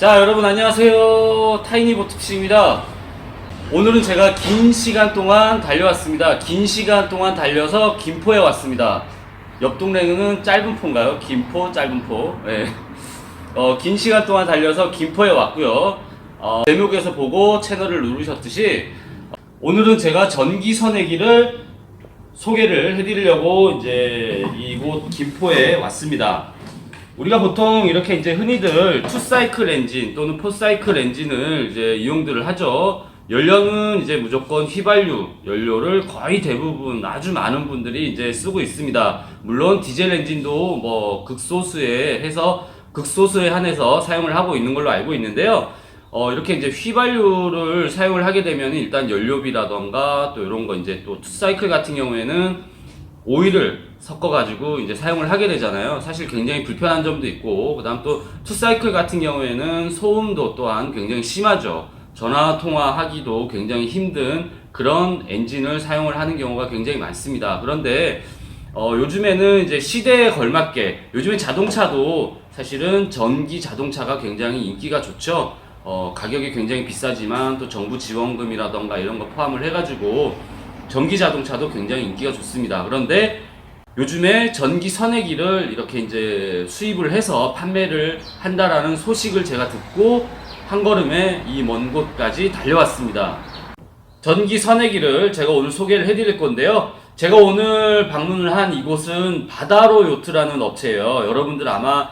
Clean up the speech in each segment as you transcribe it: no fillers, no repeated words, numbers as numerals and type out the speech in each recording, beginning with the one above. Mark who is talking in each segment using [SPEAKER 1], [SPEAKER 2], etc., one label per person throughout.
[SPEAKER 1] 자, 여러분 안녕하세요. 타이니보트피싱입니다. 오늘은 제가 긴 시간 동안 달려왔습니다. 긴 시간 동안 달려서 김포에 왔습니다. 옆 동네는 짧은 포인가요? 김포, 짧은 포. 네. 긴 시간 동안 달려서 김포에 왔고요. 제목에서 보고 채널을 누르셨듯이 오늘은 제가 전기 선회기를 소개를 해드리려고 이제 이곳 김포에 왔습니다. 우리가 보통 이렇게 이제 흔히들 투사이클 엔진 또는 포사이클 엔진을 이제 이용들을 하죠. 연료는 이제 무조건 휘발유 연료를 거의 대부분 아주 많은 분들이 이제 쓰고 있습니다. 물론 디젤 엔진도 뭐 극소수에 한해서 사용을 하고 있는 걸로 알고 있는데요. 이렇게 이제 휘발유를 사용을 하게 되면 일단 연료비라던가 또 이런 거 이제 또 투사이클 같은 경우에는 오일을 섞어가지고 이제 사용을 하게 되잖아요. 사실 굉장히 불편한 점도 있고, 그 다음 또 투사이클 같은 경우에는 소음도 또한 굉장히 심하죠. 전화 통화하기도 굉장히 힘든 그런 엔진을 사용을 하는 경우가 굉장히 많습니다. 그런데 요즘에는 이제 시대에 걸맞게 요즘에 자동차도 사실은 전기 자동차가 굉장히 인기가 좋죠. 가격이 굉장히 비싸지만 또 정부 지원금이라던가 이런 거 포함을 해가지고 전기 자동차도 굉장히 인기가 좋습니다. 그런데 요즘에 전기 선회기를 이렇게 이제 수입을 해서 판매를 한다라는 소식을 제가 듣고 한 걸음에 이 먼 곳까지 달려왔습니다. 전기 선회기를 제가 오늘 소개를 해드릴 건데요. 제가 오늘 방문을 한 이곳은 바다로 요트라는 업체예요. 여러분들 아마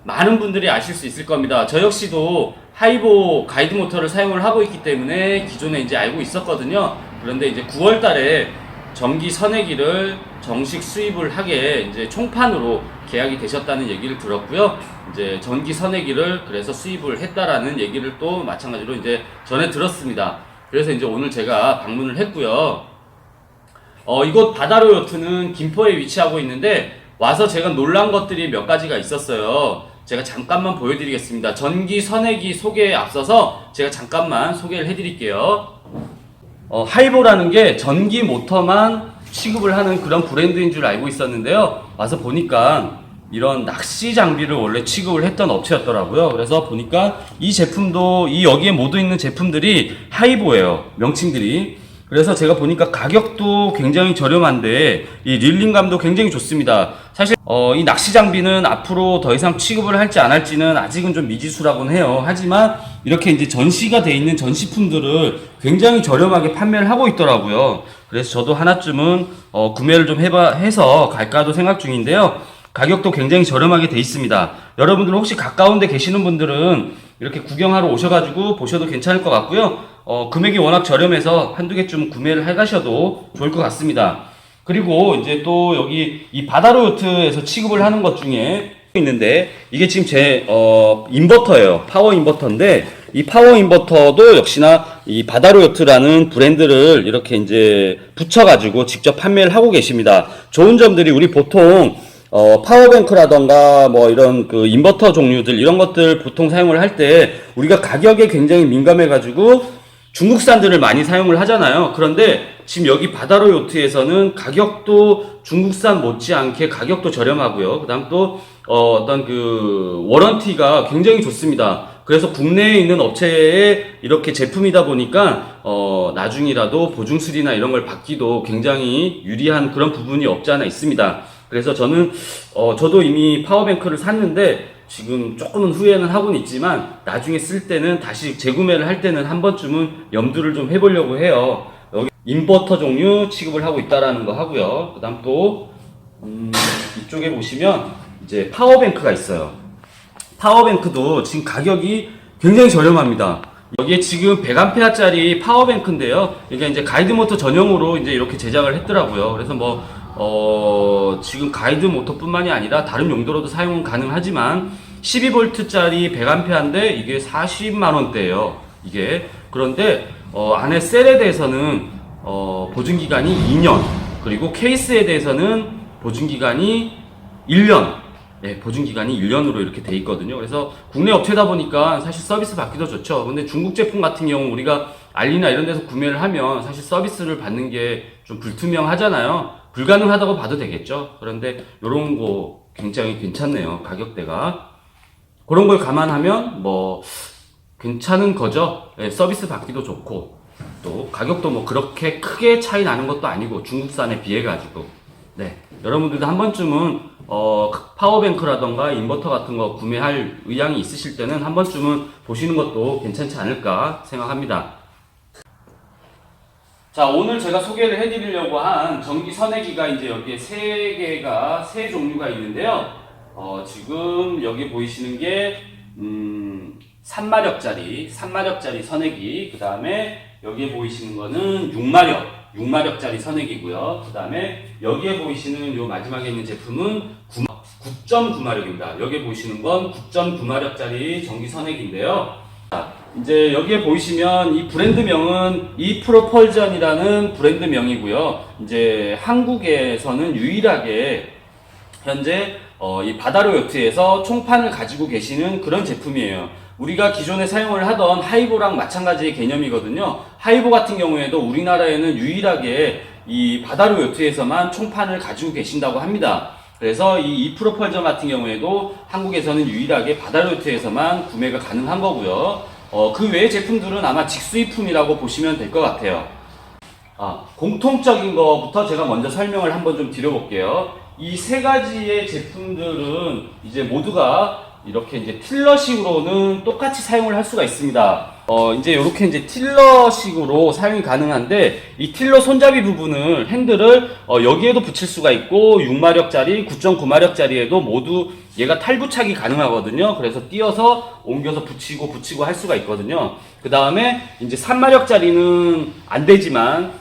[SPEAKER 1] 많은 분들이 아실 수 있을 겁니다. 저 역시도 하이보 가이드 모터를 사용을 하고 있기 때문에 기존에 이제 알고 있었거든요. 그런데 이제 9월 달에 전기 선회기를 정식 수입을 하게 이제 총판으로 계약이 되셨다는 얘기를 들었고요. 이제 전기 선회기를 그래서 수입을 했다라는 얘기를 또 마찬가지로 이제 전해 들었습니다. 그래서 이제 오늘 제가 방문을 했고요. 이곳 바다로 요트는 김포에 위치하고 있는데 와서 제가 놀란 것들이 몇 가지가 있었어요. 제가 잠깐만 보여드리겠습니다. 전기 선회기 소개에 앞서서 제가 잠깐만 소개를 해드릴게요. 하이보라는 게 전기 모터만 취급을 하는 그런 브랜드인 줄 알고 있었는데요. 와서 보니까 이런 낚시 장비를 원래 취급을 했던 업체였더라고요. 그래서 보니까 이 제품도 여기에 모두 있는 제품들이 하이보예요. 명칭들이. 그래서 제가 보니까 가격도 굉장히 저렴한데 이 릴링감도 굉장히 좋습니다. 사실 이 낚시 장비는 앞으로 더 이상 취급을 할지 안 할지는 아직은 좀 미지수라고는 해요. 하지만 이렇게 이제 전시가 돼 있는 전시품들을 굉장히 저렴하게 판매를 하고 있더라고요. 그래서 저도 하나쯤은 구매를 좀 해서 갈까도 생각 중인데요. 가격도 굉장히 저렴하게 돼 있습니다. 여러분들 혹시 가까운 데 계시는 분들은 이렇게 구경하러 오셔가지고 보셔도 괜찮을 것 같고요. 금액이 워낙 저렴해서 한두 개쯤 구매를 해가셔도 좋을 것 같습니다. 그리고 이제 또 여기 이 바다로 요트에서 취급을 하는 것 중에 있는데 이게 지금 제 인버터예요. 파워 인버터인데 이 파워 인버터도 역시나 이 바다로 요트라는 브랜드를 이렇게 이제 붙여가지고 직접 판매를 하고 계십니다. 좋은 점들이 우리 보통 파워뱅크라던가 뭐 이런 그 인버터 종류들 이런 것들 보통 사용을 할 때 우리가 가격에 굉장히 민감해가지고 중국산들을 많이 사용을 하잖아요. 그런데 지금 여기 바다로 요트에서는 가격도 중국산 못지않게 가격도 저렴하고요. 그 다음 또 어떤 그 워런티가 굉장히 좋습니다. 그래서 국내에 있는 업체에 이렇게 제품이다 보니까 나중이라도 보증 수리나 이런 걸 받기도 굉장히 유리한 그런 부분이 없지 않아 있습니다. 그래서 저는 저도 이미 파워뱅크를 샀는데 지금 조금은 후회는 하고는 있지만 나중에 쓸 때는 다시 재구매를 할 때는 한 번쯤은 염두를 좀 해보려고 해요. 여기 인버터 종류 취급을 하고 있다라는 거 하고요. 그 다음 또 이쪽에 보시면 이제 파워뱅크가 있어요. 파워뱅크도 지금 가격이 굉장히 저렴합니다. 여기에 지금 100A짜리 파워뱅크인데요. 이게 이제 가이드모터 전용으로 이제 이렇게 제작을 했더라고요. 그래서 지금 가이드 모터뿐만이 아니라 다른 용도로도 사용은 가능하지만 12V짜리 100A인데 이게 40만원대예요. 이게. 그런데 안에 셀에 대해서는 보증기간이 2년, 그리고 케이스에 대해서는 보증기간이 1년, 네, 보증기간이 1년으로 이렇게 돼 있거든요. 그래서 국내 업체다 보니까 사실 서비스 받기도 좋죠. 근데 중국 제품 같은 경우 우리가 알리나 이런 데서 구매를 하면 사실 서비스를 받는 게 좀 불투명하잖아요. 불가능하다고 봐도 되겠죠. 그런데 요런 거 굉장히 괜찮네요. 가격대가. 그런 걸 감안하면 괜찮은 거죠. 예, 서비스 받기도 좋고 또 가격도 뭐 그렇게 크게 차이 나는 것도 아니고 중국산에 비해 가지고 네, 여러분들도 한 번쯤은 파워뱅크라던가 인버터 같은 거 구매할 의향이 있으실 때는 한 번쯤은 보시는 것도 괜찮지 않을까 생각합니다. 자, 오늘 제가 소개를 해드리려고 한 전기 선해기가 이제 여기에 세 종류가 있는데요. 지금 여기 보이시는 게 3마력짜리 선해기, 그 다음에 여기에 보이시는 거는 6마력짜리 선해기고요. 그 다음에 여기에 보이시는 요 마지막에 있는 제품은 9.9마력입니다. 여기에 보이시는 건 9.9마력짜리 전기 선해기인데요. 이제 여기에 보이시면 이 브랜드명은 이프로펄전이라는 브랜드명이고요. 이제 한국에서는 유일하게 현재 이 바다로 요트에서 총판을 가지고 계시는 그런 제품이에요. 우리가 기존에 사용을 하던 하이보랑 마찬가지의 개념이거든요. 하이보 같은 경우에도 우리나라에는 유일하게 이 바다로 요트에서만 총판을 가지고 계신다고 합니다. 그래서 이 이프로펄전 같은 경우에도 한국에서는 유일하게 바다로 요트에서만 구매가 가능한 거고요. 그 외의 제품들은 아마 직수입품이라고 보시면 될 것 같아요. 공통적인 것부터 제가 먼저 설명을 한번 좀 드려볼게요. 이 세 가지의 제품들은 이제 모두가 이렇게 이제 틸러식으로는 똑같이 사용을 할 수가 있습니다. 이제 이렇게 이제 틸러식으로 사용이 가능한데 이 틸러 손잡이 부분을 핸들을 여기에도 붙일 수가 있고 6마력짜리, 9.9마력짜리에도 모두 얘가 탈부착이 가능하거든요. 그래서 띄어서 옮겨서 붙이고 할 수가 있거든요. 그 다음에 이제 3마력짜리는 안 되지만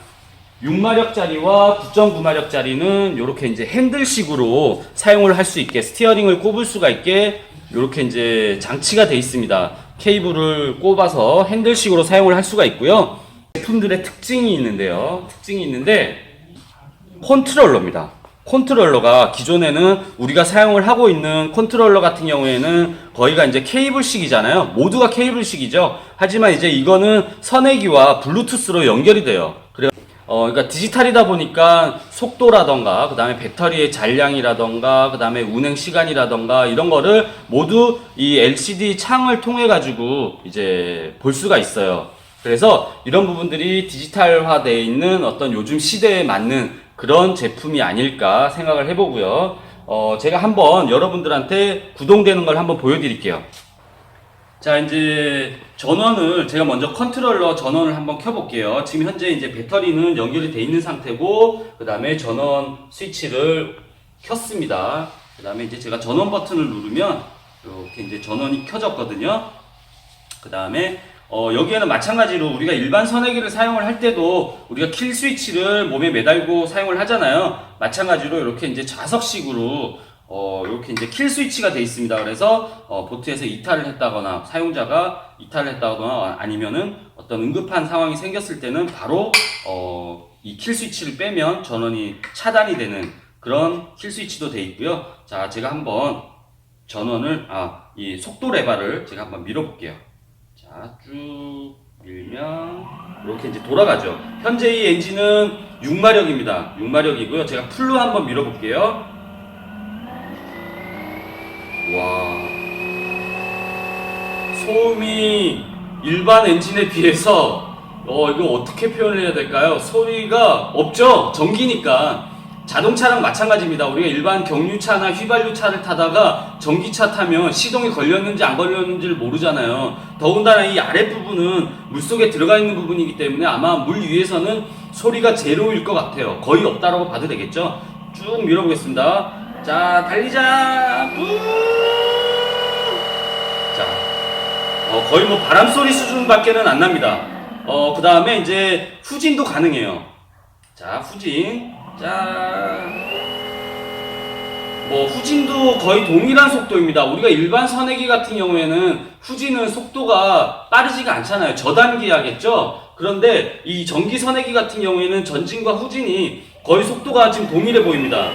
[SPEAKER 1] 6마력짜리와 9.9마력짜리는 이렇게 이제 핸들식으로 사용을 할 수 있게 스티어링을 꼽을 수가 있게 이렇게 이제 장치가 되어 있습니다. 케이블을 꼽아서 핸들식으로 사용을 할 수가 있고요. 제품들의 특징이 있는데 컨트롤러입니다. 컨트롤러가 기존에는 우리가 사용을 하고 있는 컨트롤러 같은 경우에는 거의가 이제 케이블식이잖아요. 모두가 케이블식이죠. 하지만 이제 이거는 선해기와 블루투스로 연결이 돼요. 그러니까 디지털이다 보니까 속도라던가 그 다음에 배터리의 잔량이라던가 그 다음에 운행 시간이라던가 이런 거를 모두 이 LCD 창을 통해 가지고 이제 볼 수가 있어요. 그래서 이런 부분들이 디지털화 되어 있는 어떤 요즘 시대에 맞는 그런 제품이 아닐까 생각을 해보고요. 제가 한번 여러분들한테 구동되는 걸 한번 보여드릴게요. 자, 이제 전원을 제가 먼저 컨트롤러 전원을 한번 켜볼게요. 지금 현재 이제 배터리는 연결이 돼 있는 상태고 그 다음에 전원 스위치를 켰습니다. 그 다음에 이제 제가 전원 버튼을 누르면 이렇게 이제 전원이 켜졌거든요. 그 다음에 여기에는 마찬가지로 우리가 일반 선해기를 사용을 할 때도 우리가 킬 스위치를 몸에 매달고 사용을 하잖아요. 마찬가지로 이렇게 이제 자석식으로 이렇게 이제 킬 스위치가 되어 있습니다. 그래서 보트에서 이탈을 했다거나 사용자가 이탈을 했다거나 아니면은 어떤 응급한 상황이 생겼을 때는 바로 이 킬 스위치를 빼면 전원이 차단이 되는 그런 킬 스위치도 되어 있고요. 자, 제가 한번 전원을 이 속도 레버를 제가 한번 밀어볼게요. 자, 쭉 밀면 이렇게 이제 돌아가죠. 현재 이 엔진은 6마력입니다. 6마력이고요. 제가 풀로 한번 밀어볼게요. 와, 소음이 일반 엔진에 비해서 이거 어떻게 표현을 해야 될까요? 소리가 없죠? 전기니까. 자동차랑 마찬가지입니다. 우리가 일반 경유차나 휘발유차를 타다가 전기차 타면 시동이 걸렸는지 안 걸렸는지를 모르잖아요. 더군다나 이 아랫부분은 물속에 들어가 있는 부분이기 때문에 아마 물 위에서는 소리가 제로일 것 같아요. 거의 없다라고 봐도 되겠죠? 쭉 밀어보겠습니다. 자, 달리자! 자, 거의 뭐 바람소리 수준밖에는 안 납니다. 그 다음에 이제 후진도 가능해요. 자, 후진. 자, 뭐 후진도 거의 동일한 속도입니다. 우리가 일반 선해기 같은 경우에는 후진은 속도가 빠르지가 않잖아요. 저단기하겠죠. 그런데 이 전기 선해기 같은 경우에는 전진과 후진이 거의 속도가 지금 동일해 보입니다.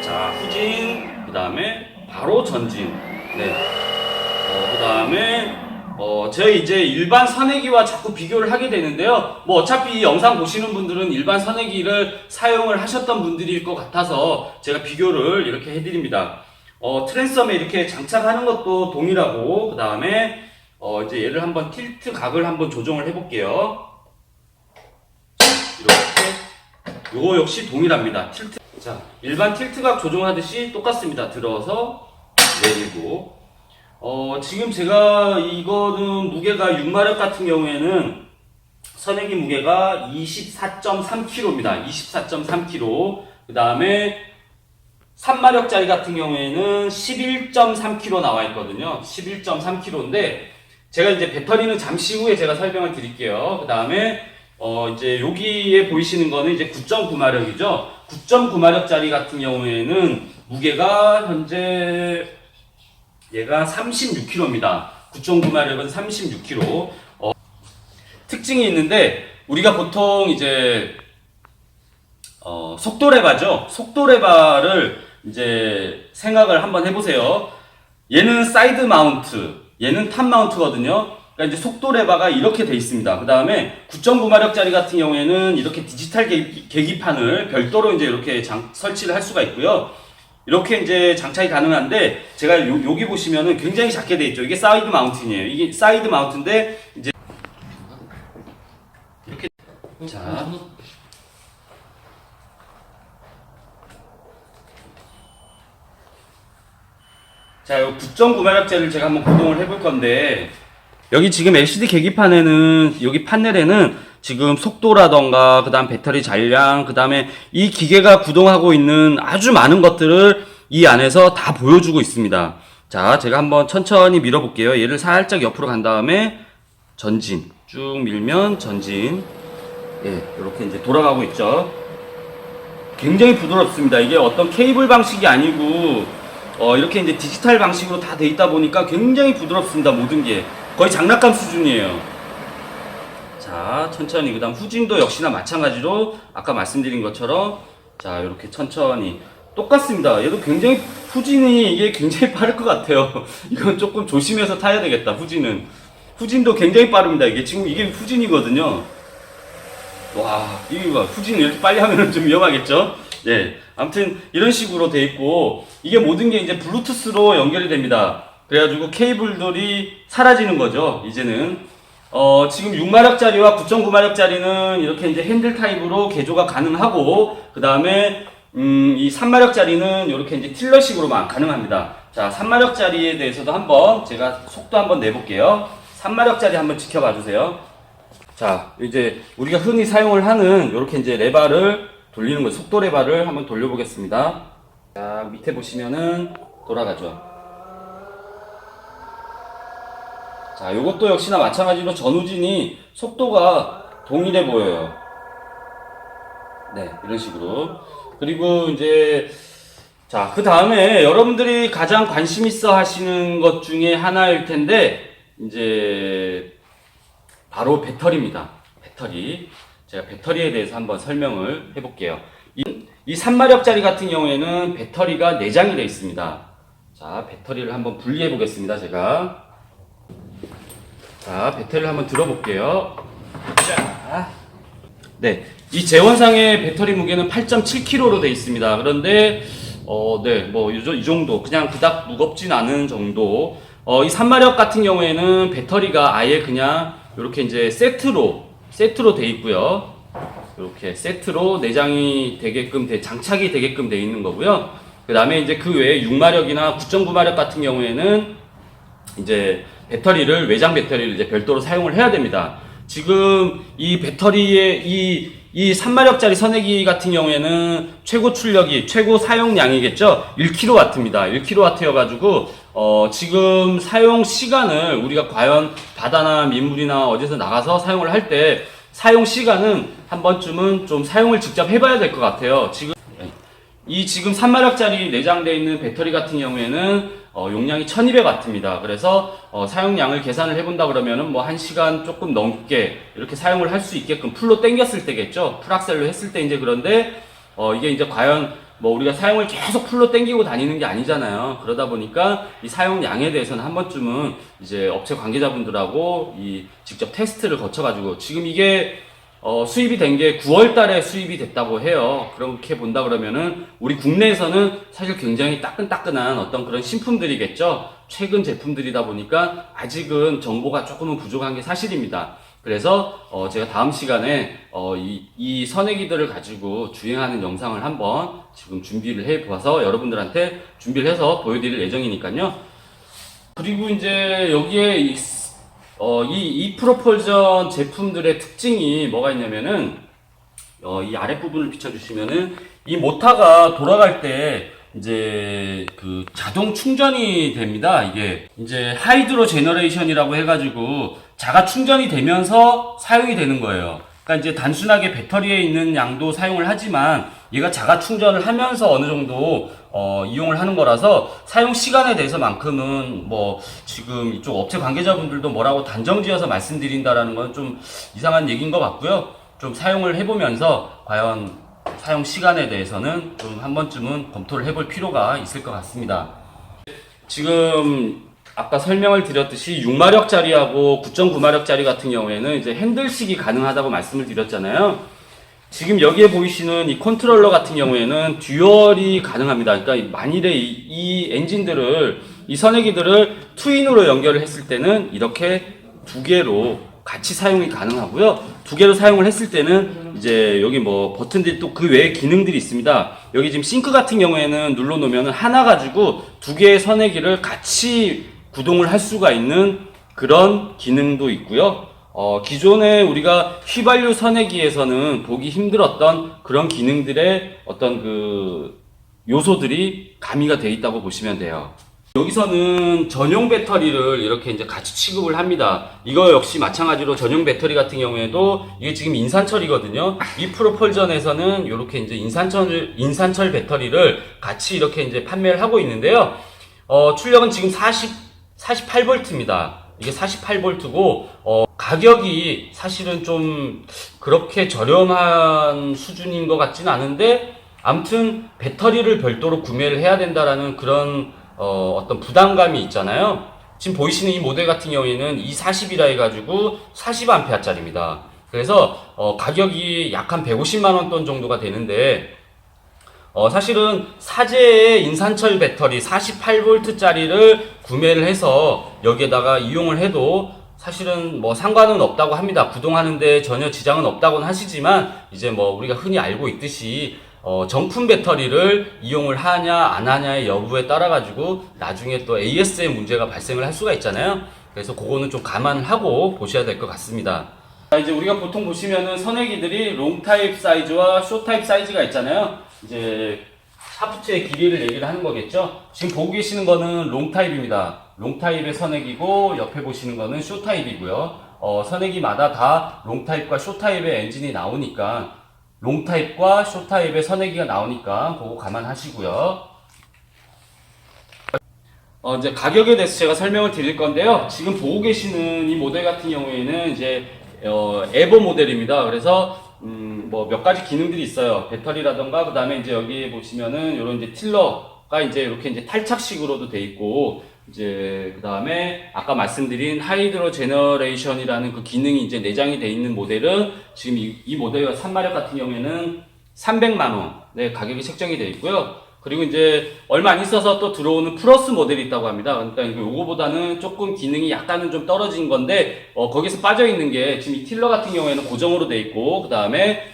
[SPEAKER 1] 자, 후진, 그 다음에 바로 전진. 네. 그 다음에 저희 이제 일반 선해기와 자꾸 비교를 하게 되는데요. 뭐 어차피 이 영상 보시는 분들은 일반 선해기를 사용을 하셨던 분들일 것 같아서 제가 비교를 이렇게 해드립니다. 트랜스섬에 이렇게 장착하는 것도 동일하고, 그 다음에 이제 얘를 한번 틸트 각을 한번 조정을 해볼게요. 이렇게. 요거 역시 동일합니다. 틸트. 자, 일반 틸트 각 조정하듯이 똑같습니다. 들어서 내리고. 지금 제가 이거는 무게가 6마력 같은 경우에는 선행기 무게가 24.3kg입니다. 24.3kg. 그 다음에 3마력짜리 같은 경우에는 11.3kg 나와 있거든요. 11.3kg인데 제가 이제 배터리는 잠시 후에 제가 설명을 드릴게요. 그 다음에 이제 여기에 보이시는 거는 이제 9.9마력이죠. 9.9마력짜리 같은 경우에는 무게가 현재 얘가 36kg입니다. 9.9마력은 36kg. 특징이 있는데 우리가 보통 이제 속도 레바죠. 속도 레바를 이제 생각을 한번 해보세요. 얘는 사이드 마운트, 얘는 탑 마운트거든요. 그러니까 이제 속도 레바가 이렇게 돼 있습니다. 그 다음에 9.9마력짜리 같은 경우에는 이렇게 디지털 계기판을 별도로 이제 이렇게 설치를 할 수가 있고요. 이렇게 이제 장착이 가능한데 제가 여기 보시면은 굉장히 작게 돼 있죠. 이게 사이드 마운틴이에요. 이게 사이드 마운트인데 이제 이렇게 자. 자, 요 9.9마력짜리를 제가 한번 구동을 해볼 건데, 여기 지금 LCD 계기판에는, 여기 판넬에는 지금 속도라던가, 그 다음 배터리 잔량, 그 다음에 이 기계가 구동하고 있는 아주 많은 것들을 이 안에서 다 보여주고 있습니다. 자, 제가 한번 천천히 밀어볼게요. 얘를 살짝 옆으로 간 다음에, 전진. 쭉 밀면 전진. 예, 이렇게 이제 돌아가고 있죠. 굉장히 부드럽습니다. 이게 어떤 케이블 방식이 아니고, 이렇게 이제 디지털 방식으로 다 돼 있다 보니까 굉장히 부드럽습니다. 모든 게 거의 장난감 수준이에요. 자, 천천히. 그 다음 후진도 역시나 마찬가지로 아까 말씀드린 것처럼 자, 이렇게 천천히 똑같습니다. 얘도 굉장히 후진이 이게 굉장히 빠를 것 같아요. 이건 조금 조심해서 타야 되겠다. 후진도 굉장히 빠릅니다. 이게 지금 이게 후진이거든요. 와, 이거 후진 이렇게 빨리 하면 좀 위험하겠죠? 네. 아무튼 이런 식으로 돼 있고 이게 모든 게 이제 블루투스로 연결이 됩니다. 그래가지고 케이블들이 사라지는 거죠. 이제는 지금 6마력짜리와 9.9마력짜리는 이렇게 이제 핸들 타입으로 개조가 가능하고 그 다음에 이 3마력짜리는 이렇게 이제 틸러식으로만 가능합니다. 자, 3마력짜리에 대해서도 한번 제가 속도 한번 내볼게요. 3마력짜리 한번 지켜봐 주세요. 자, 이제 우리가 흔히 사용을 하는 이렇게 이제 레바를 돌리는 거, 속도 레바를 한번 돌려보겠습니다. 자, 밑에 보시면은 돌아가죠. 자, 요것도 역시나 마찬가지로 전후진이 속도가 동일해 보여요. 네, 이런 식으로. 그리고 이제 자, 그 다음에 여러분들이 가장 관심 있어 하시는 것 중에 하나일 텐데 이제 바로 배터리입니다. 배터리. 제가 배터리에 대해서 한번 설명을 해볼게요. 이 3마력짜리 같은 경우에는 배터리가 내장이 되어 있습니다. 자, 배터리를 한번 분리해 보겠습니다. 제가. 자, 배터리를 한번 들어볼게요. 자. 네. 이 재원상의 배터리 무게는 8.7kg로 되어 있습니다. 그런데, 네. 뭐, 이 정도. 그냥 그닥 무겁진 않은 정도. 이 3마력 같은 경우에는 배터리가 아예 그냥 이렇게 이제 세트로 돼 있고요. 이렇게 세트로 내장이 되게끔 장착이 되게끔 돼 있는 거고요. 그 다음에 이제 그 외에 6마력이나 9.9마력 같은 경우에는 이제 배터리를 외장 배터리를 이제 별도로 사용을 해야 됩니다. 지금 이 배터리의 이 3마력짜리 선행기 같은 경우에는 최고 출력이 최고 사용량이겠죠. 1kW입니다. 1kW여가지고 지금 사용 시간을 우리가 과연 바다나 민물이나 어디서 나가서 사용을 할 때 사용 시간은 한 번쯤은 좀 사용을 직접 해봐야 될 것 같아요. 지금 3마력짜리 내장되어 있는 배터리 같은 경우에는 용량이 1200W입니다. 그래서 사용량을 계산을 해본다 그러면은 뭐 1시간 조금 넘게 이렇게 사용을 할 수 있게끔 풀로 당겼을 때겠죠. 풀악셀로 했을 때 이제 그런데 이게 이제 과연 뭐 우리가 사용을 계속 풀로 당기고 다니는 게 아니잖아요. 그러다 보니까 이 사용량에 대해서는 한 번쯤은 이제 업체 관계자분들하고 직접 테스트를 거쳐가지고 지금 이게 수입이 된 게 9월 달에 수입이 됐다고 해요. 그렇게 본다 그러면은 우리 국내에서는 사실 굉장히 따끈따끈한 어떤 그런 신품들이겠죠. 최근 제품들이다 보니까 아직은 정보가 조금은 부족한 게 사실입니다. 그래서 제가 다음 시간에 이 선행기들을 가지고 주행하는 영상을 한번 지금 준비를 해 보아서 여러분들한테 준비를 해서 보여드릴 예정이니까요. 그리고 이제 여기에 이 프로폴전 제품들의 특징이 뭐가 있냐면은 이 아랫부분을 비춰주시면은 이 모터가 돌아갈 때 이제 그 자동 충전이 됩니다. 이게 이제 하이드로 제너레이션이라고 해가지고 자가 충전이 되면서 사용이 되는 거예요. 그러니까 이제 단순하게 배터리에 있는 양도 사용을 하지만 얘가 자가 충전을 하면서 어느 정도 이용을 하는 거라서 사용 시간에 대해서만큼은 뭐 지금 이쪽 업체 관계자분들도 뭐라고 단정지어서 말씀드린다라는 건 좀 이상한 얘기인 것 같고요. 좀 사용을 해보면서 과연 사용 시간에 대해서는 좀 한 번쯤은 검토를 해볼 필요가 있을 것 같습니다. 지금 아까 설명을 드렸듯이 6마력짜리하고 9.9마력짜리 같은 경우에는 이제 핸들식이 가능하다고 말씀을 드렸잖아요. 지금 여기에 보이시는 이 컨트롤러 같은 경우에는 듀얼이 가능합니다. 그러니까 만일에 이 엔진들을, 이 선행기들을 트윈으로 연결을 했을 때는 이렇게 두 개로 같이 사용이 가능하고요. 두 개로 사용을 했을 때는 이제 여기 뭐 버튼들이 또 그 외에 기능들이 있습니다. 여기 지금 싱크 같은 경우에는 눌러 놓으면 하나 가지고 두 개의 선행기를 같이 구동을 할 수가 있는 그런 기능도 있고요. 기존에 우리가 휘발유 선행기에서는 보기 힘들었던 그런 기능들의 어떤 그 요소들이 가미가 되어 있다고 보시면 돼요. 여기서는 전용 배터리를 이렇게 이제 같이 취급을 합니다. 이거 역시 마찬가지로 전용 배터리 같은 경우에도 이게 지금 인산철이거든요. 이 프로폴전에서는 이렇게 이제 인산철 배터리를 같이 이렇게 이제 판매를 하고 있는데요. 출력은 지금 48V입니다. 이게 48V고, 가격이 사실은 좀 그렇게 저렴한 수준인 것 같지는 않은데, 아무튼 배터리를 별도로 구매를 해야 된다라는 그런 어떤 부담감이 있잖아요. 지금 보이시는 이 모델 같은 경우에는 E40이라 해가지고 40A짜리입니다. 그래서 가격이 약 한 150만원 돈 정도가 되는데 사실은 사제의 인산철 배터리 48V짜리를 구매를 해서 여기에다가 이용을 해도 사실은 뭐 상관은 없다고 합니다. 구동하는데 전혀 지장은 없다고는 하시지만 이제 뭐 우리가 흔히 알고 있듯이 정품 배터리를 이용을 하냐 안 하냐의 여부에 따라 가지고 나중에 또 AS에 문제가 발생을 할 수가 있잖아요. 그래서 그거는 좀 감안을 하고 보셔야 될 것 같습니다. 자, 이제 우리가 보통 보시면은 선행기들이 롱 타입 사이즈와 쇼 타입 사이즈가 있잖아요. 이제 샤프트의 길이를 얘기를 하는 거겠죠. 지금 보고 계시는 거는 롱 타입입니다. 롱 타입의 선행기고 옆에 보시는 거는 쇼 타입이고요. 선행기마다 다 롱 타입과 쇼 타입의 엔진이 나오니까 롱 타입과 쇼 타입의 선행기가 나오니까 그거 감안하시고요. 이제 가격에 대해서 제가 설명을 드릴 건데요. 지금 보고 계시는 이 모델 같은 경우에는 이제 에버 모델입니다. 그래서 뭐 몇 가지 기능들이 있어요. 배터리라던가 그다음에 이제 여기 보시면은 이런 이제 틸러가 이제 이렇게 이제 탈착식으로도 돼 있고 이제 그다음에 아까 말씀드린 하이드로 제너레이션이라는 그 기능이 이제 내장이 돼 있는 모델은 지금 이 모델 3마력 같은 경우에는 300만 원의 가격이 책정이 돼 있고요. 그리고 이제 얼마 안 있어서 또 들어오는 플러스 모델이 있다고 합니다. 그러니까 이거보다는 조금 기능이 약간은 좀 떨어진 건데 거기서 빠져 있는 게 지금 이 틸러 같은 경우에는 고정으로 돼 있고 그다음에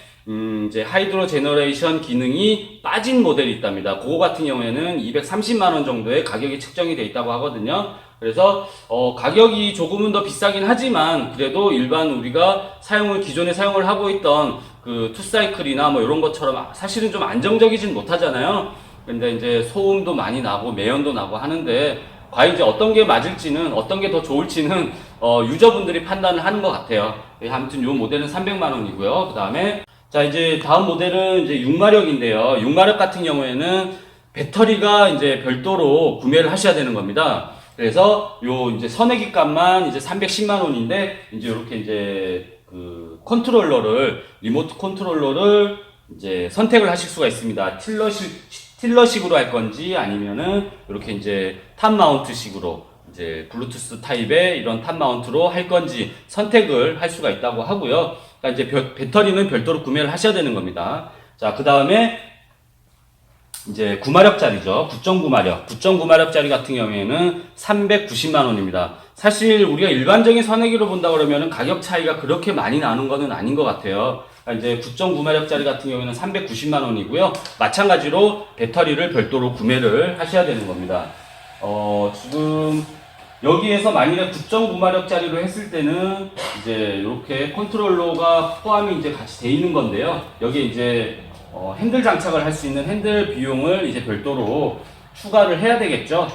[SPEAKER 1] 이제 하이드로 제너레이션 기능이 빠진 모델이 있답니다. 그거 같은 경우에는 230만 원 정도의 가격이 책정이 돼 있다고 하거든요. 그래서 가격이 조금은 더 비싸긴 하지만 그래도 일반 우리가 기존에 사용을 하고 있던 그 투사이클이나 뭐 이런 것처럼 사실은 좀 안정적이진 못하잖아요. 근데 이제 소음도 많이 나고 매연도 나고 하는데 과연 이제 어떤 게 맞을지는 어떤 게 더 좋을지는 유저분들이 판단을 하는 것 같아요. 아무튼 이 모델은 300만 원이고요. 그 다음에 자 이제 다음 모델은 이제 6마력인데요. 6마력 같은 경우에는 배터리가 이제 별도로 구매를 하셔야 되는 겁니다. 그래서 요 이제 선행기 값만 이제 310만 원인데 이제 이렇게 이제 그 리모트 컨트롤러를 이제 선택을 하실 수가 있습니다. 틸러식으로 할 건지 아니면은 이렇게 이제 탑 마운트식으로 이제 블루투스 타입의 이런 탑 마운트로 할 건지 선택을 할 수가 있다고 하고요. 그러니까 이제 배터리는 별도로 구매를 하셔야 되는 겁니다. 자, 그 다음에 이제 9마력짜리죠. 9.9마력. 9.9마력짜리 같은 경우에는 390만 원입니다. 사실 우리가 일반적인 선행기로 본다 그러면 가격 차이가 그렇게 많이 나는 거는 아닌 것 같아요. 이제 9.9마력짜리 같은 경우에는 390만 원이고요. 마찬가지로 배터리를 별도로 구매를 하셔야 되는 겁니다. 지금 여기에서 만일에 9.9마력짜리로 했을 때는 이제 이렇게 컨트롤러가 포함이 이제 같이 돼 있는 건데요. 여기에 이제 핸들 장착을 할 수 있는 핸들 비용을 이제 별도로 추가를 해야 되겠죠.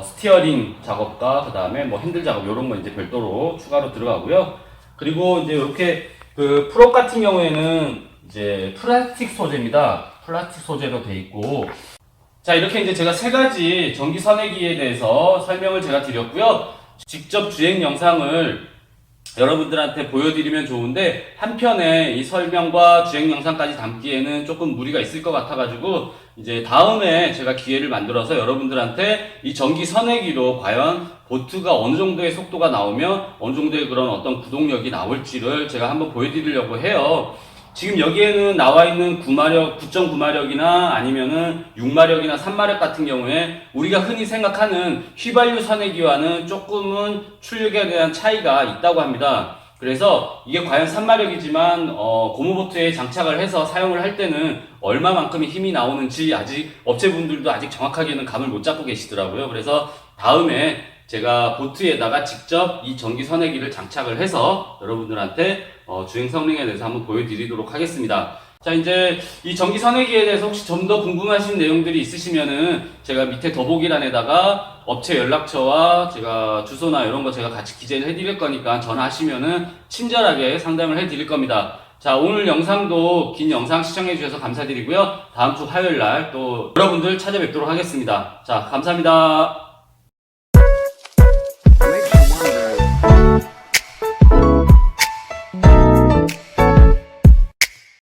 [SPEAKER 1] 스티어링 작업과 그 다음에 뭐 핸들 작업 이런 거 이제 별도로 추가로 들어가고요. 그리고 이제 이렇게 그 프로 같은 경우에는 이제 플라스틱 소재입니다. 플라스틱 소재로 돼 있고, 자, 이렇게 이제 제가 세 가지 전기 선회기에 대해서 설명을 제가 드렸고요. 직접 주행 영상을 여러분들한테 보여드리면 좋은데, 한편에 이 설명과 주행 영상까지 담기에는 조금 무리가 있을 것 같아가지고, 이제 다음에 제가 기회를 만들어서 여러분들한테 이 전기 선회기로 과연 보트가 어느 정도의 속도가 나오면 어느 정도의 그런 어떤 구동력이 나올지를 제가 한번 보여드리려고 해요. 지금 여기에는 나와 있는 9마력, 9.9마력이나 아니면은 6마력이나 3마력 같은 경우에 우리가 흔히 생각하는 휘발유 선회기와는 조금은 출력에 대한 차이가 있다고 합니다. 그래서 이게 과연 3마력이지만 고무보트에 장착을 해서 사용을 할 때는 얼마만큼의 힘이 나오는지 아직 업체분들도 아직 정확하게는 감을 못 잡고 계시더라고요. 그래서 다음에 제가 보트에다가 직접 이 전기 선회기를 장착을 해서 여러분들한테 주행 성능에 대해서 한번 보여드리도록 하겠습니다. 자, 이제 이 전기 선회기에 대해서 혹시 좀 더 궁금하신 내용들이 있으시면은 제가 밑에 더보기란에다가 업체 연락처와 제가 주소나 이런 거 제가 같이 기재를 해드릴 거니까 전화하시면은 친절하게 상담을 해드릴 겁니다. 자, 오늘 영상도 긴 영상 시청해주셔서 감사드리고요. 다음 주 화요일 날 또 여러분들 찾아뵙도록 하겠습니다. 자, 감사합니다.